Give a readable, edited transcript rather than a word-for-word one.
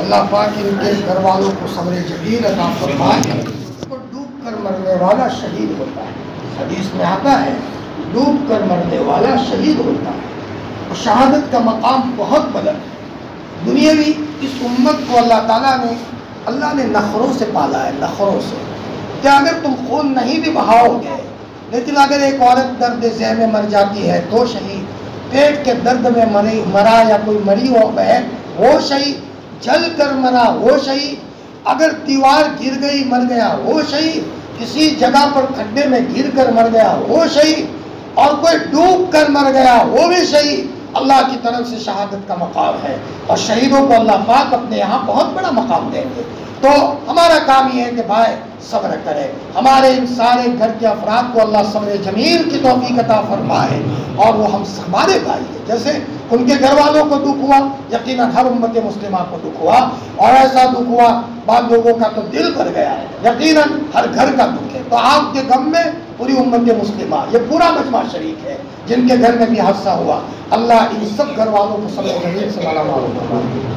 اللہ پاک ان کے گھر والوں کو صبر جمیل عطا فرمائے۔ تو ڈوب کر مرنے والا شہید ہوتا ہے، حدیث میں آتا ہے ڈوب کر مرنے والا شہید ہوتا ہے۔ اور شہادت کا مقام بہت بلند ہے۔ دنیاوی اس امت کو اللہ نے نخروں سے پالا ہے، نخروں سے، کہ اگر تم خون نہیں بھی بہاؤ گے، لیکن اگر ایک عورت درد ذہ میں مر جاتی ہے تو شہید، پیٹ کے درد میں مرا یا کوئی مری ہو بہن وہ شہید، جل کر مرا وہ شہید، اگر دیوار گر گئی مر گیا وہ شہید، کسی جگہ پر کھڈے میں گر کر مر گیا وہ شہید، اور کوئی ڈوب کر مر گیا وہ بھی شہید۔ اللہ کی طرف سے شہادت کا مقام ہے، اور شہیدوں کو اللہ پاک اپنے یہاں بہت بڑا مقام دیں گے۔ تو ہمارا کام یہ ہے کہ بھائی صبر کرے، ہمارے ان سارے گھر کے افراد کو اللہ صبر جمیل کی توفیق عطا فرمائے، اور وہ ہمارے بھائی ہیں، جیسے ان کے گھر والوں کو دکھ ہوا، یقیناً ہر امت مسلمہ کو دکھ ہوا، اور ایسا دکھ ہوا بعض لوگوں کا تو دل بھر گیا، یقیناً ہر گھر کا دکھ ہے۔ تو آپ کے غم میں پوری امت مسلمہ، یہ پورا مجمع شریک ہے، جن کے گھر میں بھی حادثہ ہوا، اللہ ان سب گھر والوں کو صبر جمیل سے مالا مال فرمائے۔